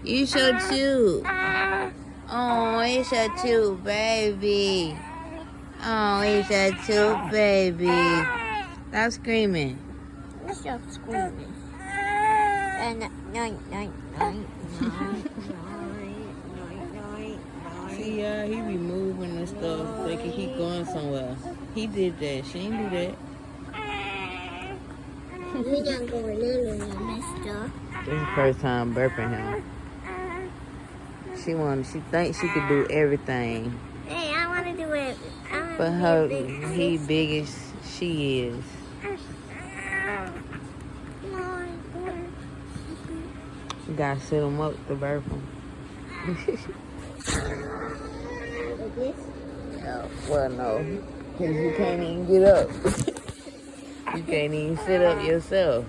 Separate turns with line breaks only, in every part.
You so cute. Oh, he's so cute, baby. Oh, he's so cute, baby. Stop screaming.
Stop screaming. And
See, he be moving and stuff. They can keep going somewhere. He did that. She ain't do that.
We're not going in on you, mister.
This is the first time burping him. She thinks she could do everything.
Hey, I want to do it.
But he big as she is. You gotta sit him up to burp him.
Like this?
No, well, no. Because you can't even get up. You can't even sit up yourself.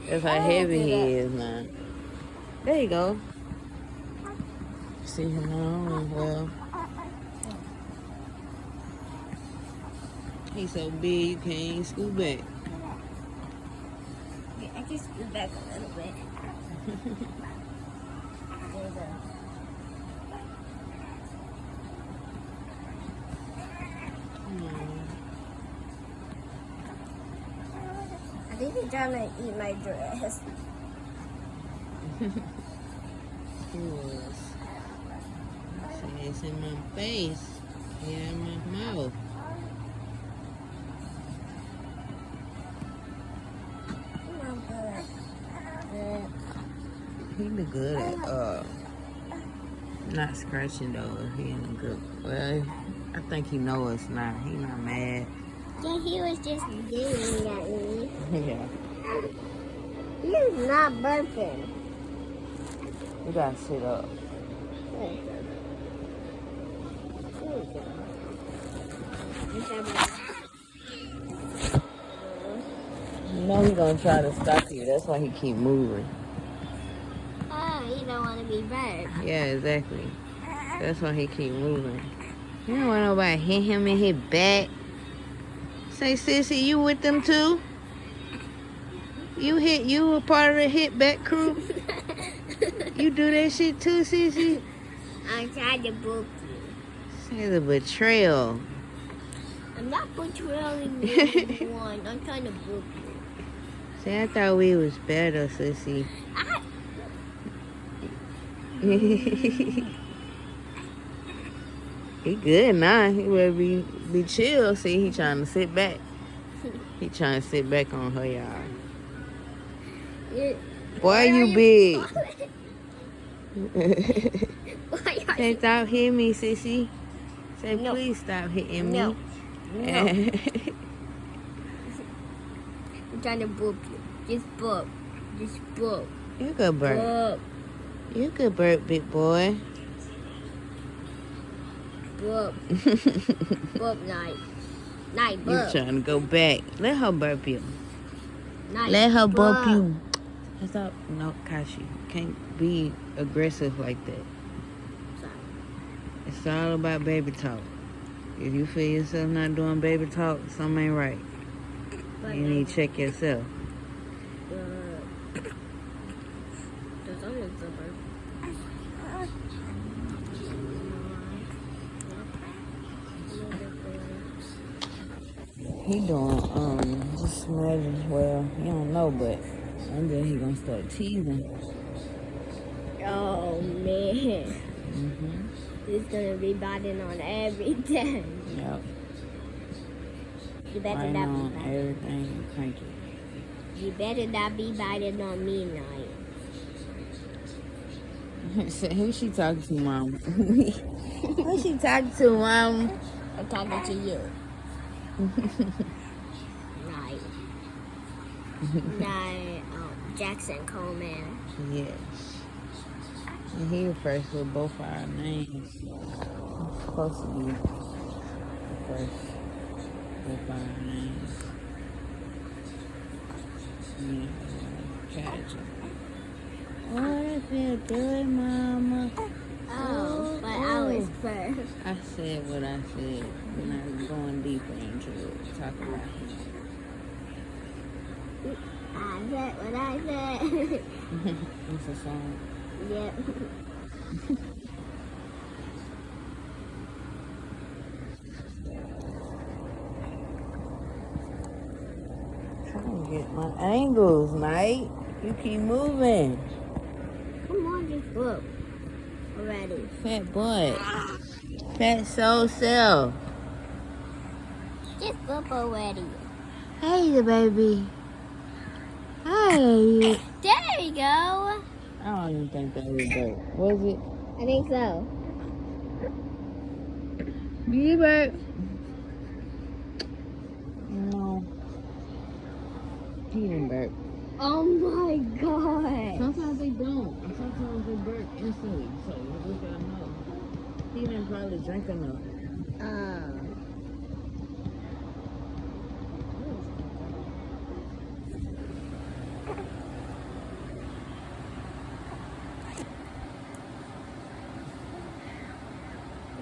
That's how heavy he is now. There you go. See him now? Well, he's so big you can't even scoot back.
I can scoot back a little bit. There you go. I think he's trying to eat my dress.
He was. See, it's in my face. Yeah, in my mouth. He be good at not scratching though. He ain't good. Well, I think he know us now. He not mad.
Yeah, he was just giggling at me.
Yeah.
He's not burping.
You gotta sit up. You know he gonna try to stop you. That's why he keep moving.
Oh, you don't want to be burped.
Yeah, exactly. That's why he keep moving. You don't want nobody hit him in his back. Say, sissy, you with them too? You a part of the hit back crew? You do that shit too, sissy?
I'm trying to book you.
Say the betrayal.
I'm not betraying anyone. I'm trying to book you.
See, I thought we was better, sissy. He good now. He will be chill. See, he trying to sit back. He trying to sit back on her, y'all. Boy, you big. Say, stop hitting me, sissy. Say,
No.
please stop hitting me.
No. I'm trying to book you. Just book. Just book.
You could burp.
Book.
You could burp, big boy.
Book. Book night. Night
You
book.
trying to go back. Let her burp you.
Night
Let her burp
book.
you. Stop. No, Kashe. Can't be aggressive like that.
Sorry.
It's all about baby talk. If you feel yourself not doing baby talk, something ain't right.
But
You need to check yourself.
There's only silver.
He doing, just imagine, well, you don't know, but one day he gonna start teasing.
Oh man.
Mm-hmm.
He's gonna be biting on everything.
Yep.
You better
Right
not
on
be biting.
everything you cranky.
You better not be biting on me, Night.
Who she talking to, Mom? Who she talking to, Mom?
I'm talking to you. Night. Night. Jackson Coleman.
Yes. And he refers to both our names. Supposed to be the first. Both our names. Yeah. Catch it. Oh, that feel good, Mama.
Oh, but I was first.
I said what I said. We're not going deeper into it. Talk about it.
I said what I said.
It's a song.
Yeah.
Trying to get my angles, mate. You keep moving.
Come on, just look already.
Fat butt. Fat soul self.
Just look already.
Hey, the baby. Hey.
There you go.
I don't even think that was burp. Was it?
I think so.
You burp. No. He didn't burp.
Oh my god.
Sometimes they don't. And sometimes they burp instantly. So you just gotta know. He didn't probably drink enough.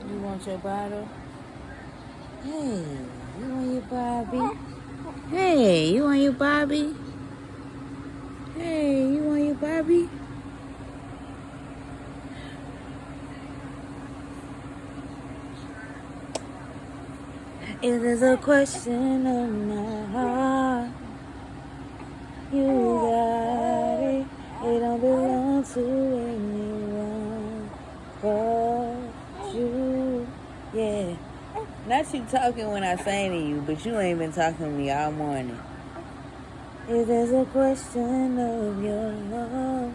You want your bottle? Hey, you want your Bobby? Hey, you want your Bobby? Hey, you want your Bobby? It is a question of my heart. You got it. It don't belong to anyone but you. Yeah. Not you talking when I sing to you, but you ain't been talking to me all morning. It is a question of your love.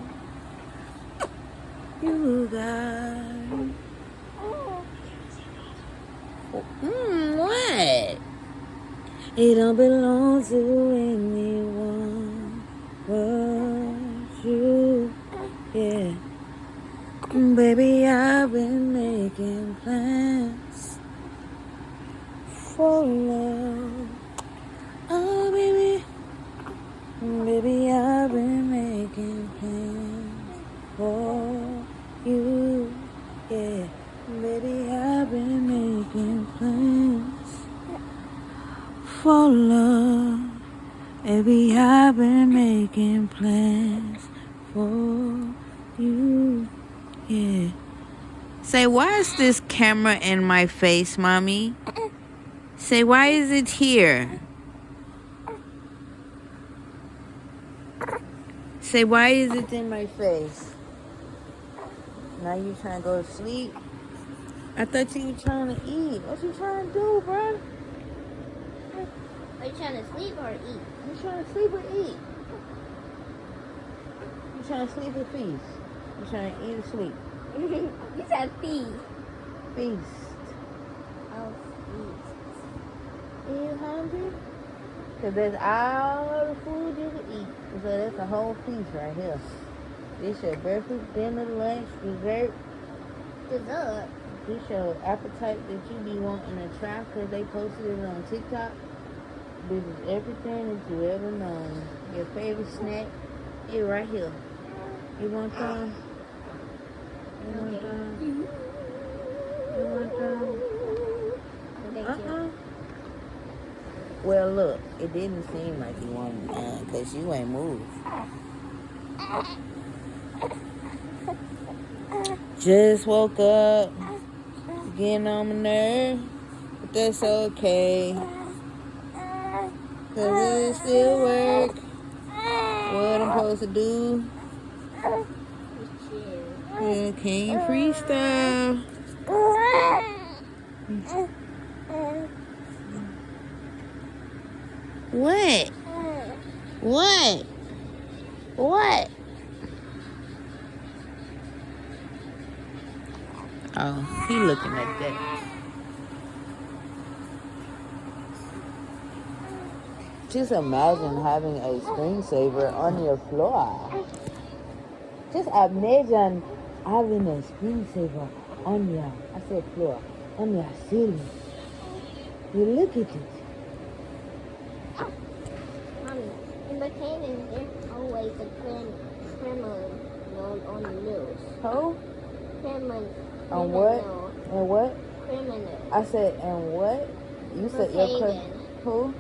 You got it. What? It don't belong to anyone but you. Yeah. Baby, I've been making plans for love. Oh, baby. Baby, I've been making plans for you. Yeah. Baby, I've been making plans for love. Baby, I've been making plans for you. Yeah. Say, why is this camera in my face, Mommy? Say, why is it here? Say, why is it in my face? Now you trying to go to sleep? I thought you were trying to eat. What you trying to do, bro?
Are you trying to sleep or eat?
You trying to sleep or eat? You trying to sleep or feast? You trying to eat or sleep?
You said feast.
Feast.
Oh, feast.
Are you hungry? Because that's all the food you can eat. So that's a whole feast right here. This your breakfast, dinner, lunch, dessert.
Dessert?
This your appetite that you be wanting to try because they posted it on TikTok. This is everything that you ever known. Your favorite snack is right here. You want some? You want some? You want some? Well, look, it didn't seem like you wanted none because you ain't moved. Just woke up, getting on my nerve, but that's okay. Cause it still work. What I'm supposed to do? Yeah, can you freestyle? What? What? What? Oh, he looking at that. Just imagine having a screensaver on your floor. Just imagine having a screensaver on your, I said floor, on your ceiling. You look at it.
Mommy, in the canon, there's always a Kremlin on the news.
Who?
Kremlin.
On what? And what?
Criminal.
I said, and what? You said your question. Who?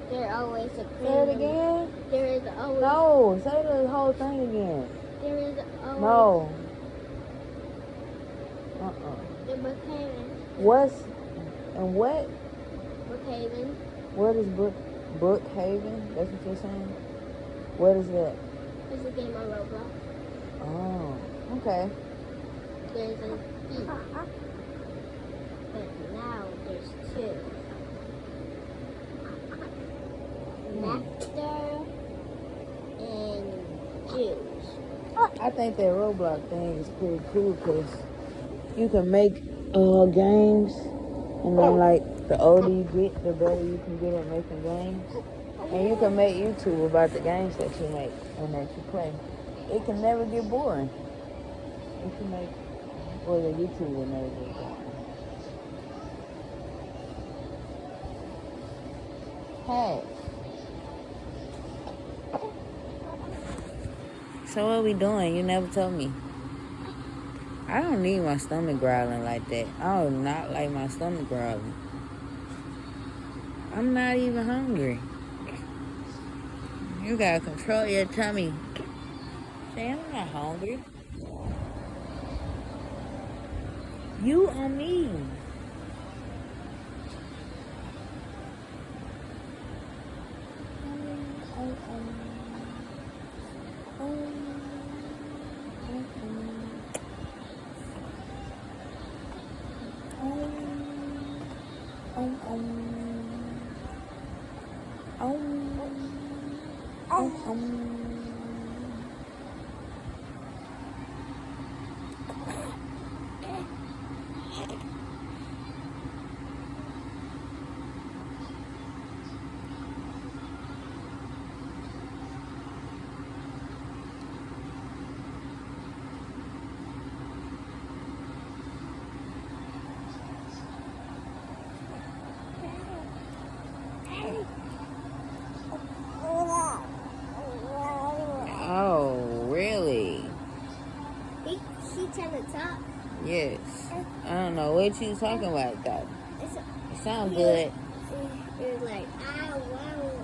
There's always a criminal.
Say it again?
There is always...
No, say the whole thing again.
There is
No.
The Brookhaven.
What's and what?
Brookhaven.
What is Brookhaven? That's what you're saying? What is that?
It's a game on Roblox.
Oh, okay.
There's a thief. But now there's two. Nectar and juice.
I think that Roblox thing is pretty cool because you can make games, and then like the older you get, the better you can get at making games. And you can make YouTube about the games that you make and that you play. It can never get boring. You can make, well, the YouTube will never get boring. Hey. So what we doing? You never told me. I don't need my stomach growling like that. I do not like my stomach growling. I'm not even hungry. You gotta control your tummy. Say, I'm not hungry. You on me. Oh, really?
He trying to talk.
Yes. I don't know what you talking about, though. It sounds good.
It was like, I want.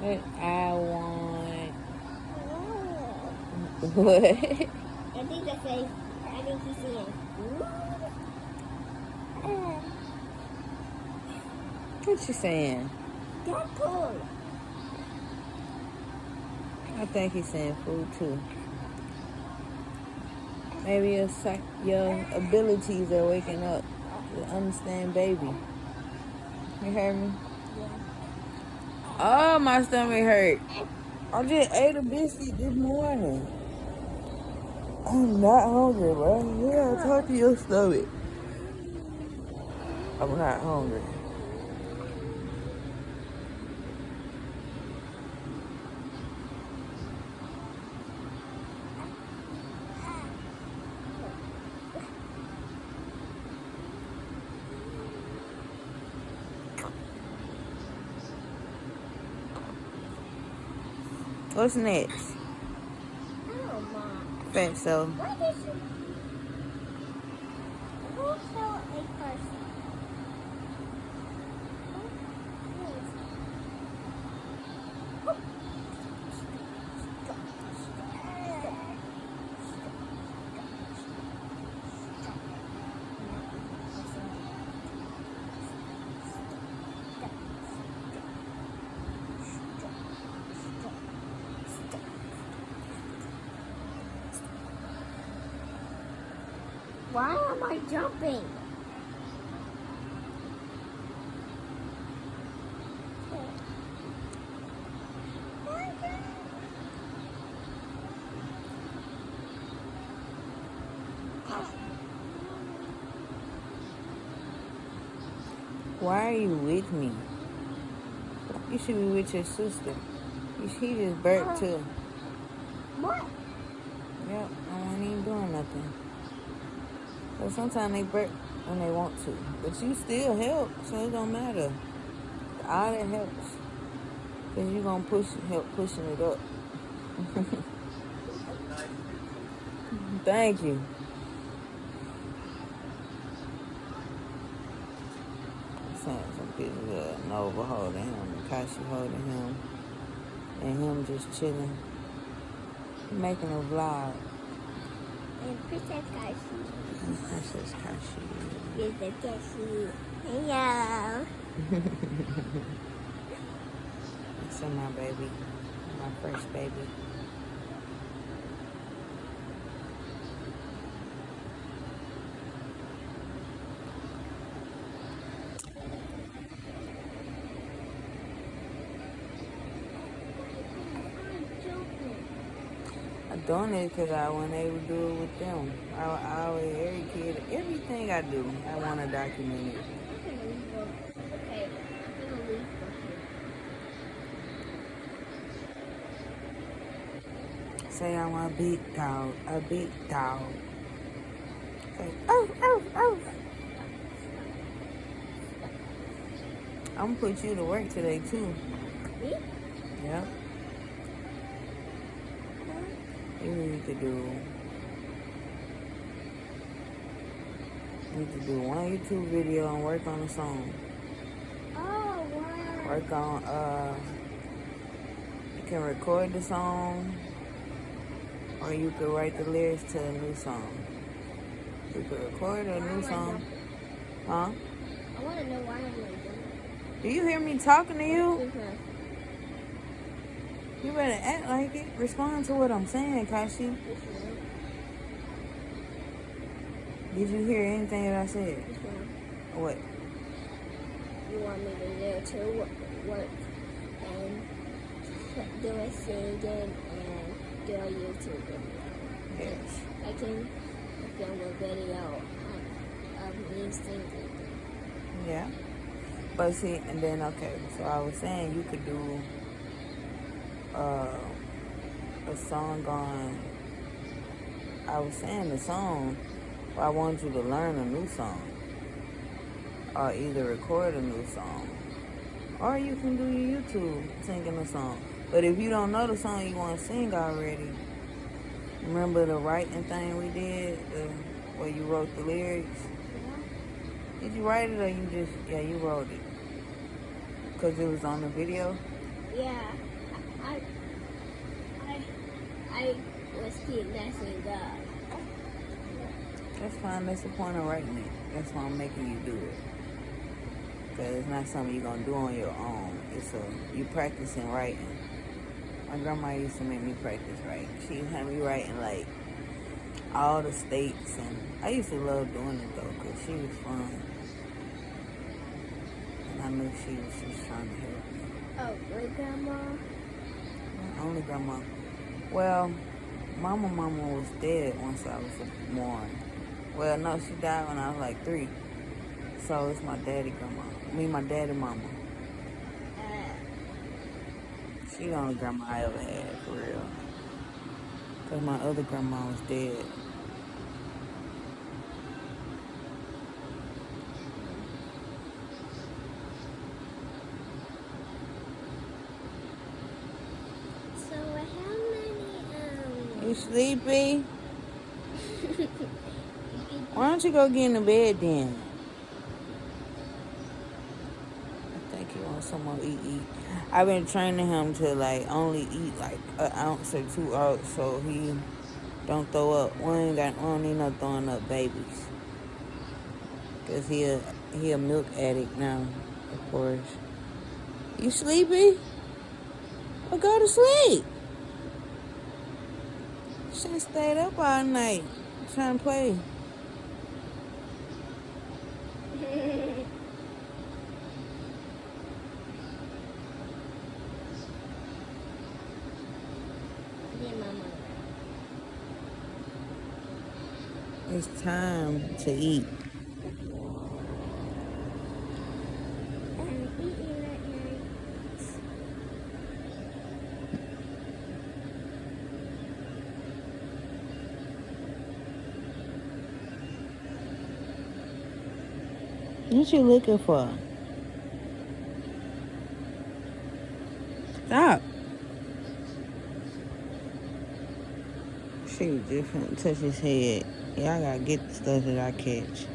What I want. What?
I think that's like, I think he's saying,
What you saying?
that's cool.
I think he's saying food too. Maybe your abilities are waking up to understand baby. You heard me?
Yeah.
Oh, my stomach hurt. I just ate a biscuit this morning. I'm not hungry, bro. You gotta talk to your stomach. I'm not hungry. What's next?
Oh, Mom.
Fat so.
Why did you... Who saw a person? Why am I jumping?
Why are you with me? You should be with your sister. He just burped too.
What?
Yep, I wasn't even doing nothing. But sometimes they burp when they want to. But you still help, so it don't matter. All that helps. Because you're going to help pushing it up. Thank you. Some pictures of Nova holding him, and Kashe holding him, and him just chilling. I'm making a vlog.
And Princess Kashe.
Princess Kashe.
Is the Kashe. Hey y'all.
It's my baby. My first baby. I'm doing it because I wasn't able to do it with them. I always, every kid, everything I do, I want to document it.
Okay, I'm gonna leave
Say I'm a big dog, a big dog. Say, oh, oh, oh. I'm gonna put you to work today too.
Me?
Yep. You need to do one YouTube video and work on a song.
Oh, wow.
Work on you can record the song or you could write the lyrics to a new song. You could record a new song. Huh?
I want to know why I'm like that.
Do you hear me talking to you?
Okay.
You better act like it. Respond to what I'm saying, Kashe. Did you hear anything that I said? What?
You want me to go to work and do a singing and do a YouTube video?
Yes.
I can film a video of me singing.
Yeah. But see, and then, okay, so I was saying you could do a song on, I was saying the song, but I want you to learn a new song. Or either record a new song. Or you can do your YouTube singing a song. But if you don't know the song you want to sing already, remember the writing thing we did? Where you wrote the lyrics?
Yeah.
Did you write it or you just, yeah, you wrote it? Because it was on the video?
Yeah. I was kidnapping God.
That's fine. That's the point of writing it. That's why I'm making you do it. Because it's not something you're going to do on your own. You practicing writing. My grandma used to make me practice writing. She had me writing like all the states. And I used to love doing it though because she was fun. And I knew she was just trying to help me.
Oh, great grandma?
My only grandma. Well, mama was dead once I was born. Well, no, she died when I was like 3. So it's my daddy grandma. My daddy mama. She the only grandma I ever had, for real. Because my other grandma was dead.
So how many,
You sleepy? Why don't you go get in the bed then? I think he wants some more eat. I've been training him to like only eat like an ounce or 2 ounces so he don't throw up. We don't need no throwing up babies. Cause he a milk addict now, of course. You sleepy? Well, go to sleep. Should have stayed up all night trying to play. It's time to eat. What you looking for? Stop. She was different. Touch his head. Y'all gotta get the stuff that I catch.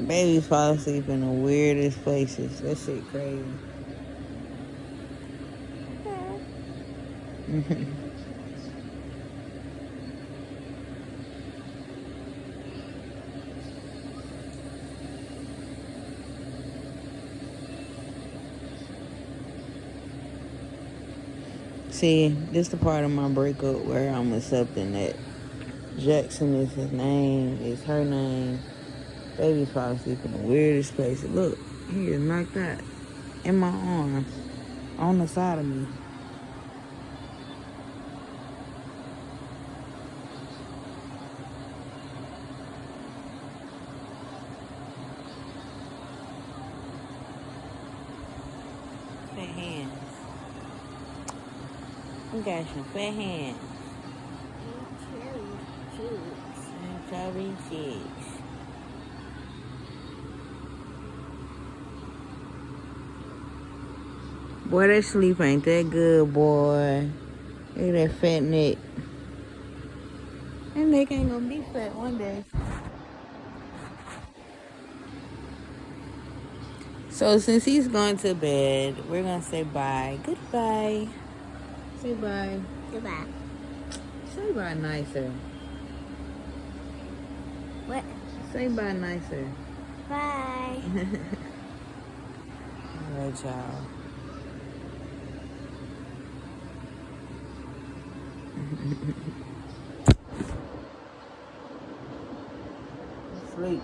Babies fall asleep in the weirdest places. That shit crazy. See, this the part of my breakup where I'm accepting that Jackson is his name, is her name. Baby's fall asleep in the weirdest places. Look, he is knocked out in my arm, on the side of me. Fat hands. You got some fat hands. And chubby cheeks. Boy, that sleep ain't that good, boy. Look at that fat neck. That neck ain't gonna be fat one day. So since he's going to bed, we're gonna say bye. Goodbye. Say bye.
Goodbye.
Say bye nicer.
What?
Say bye nicer.
Bye.
Alright, y'all. Sleep.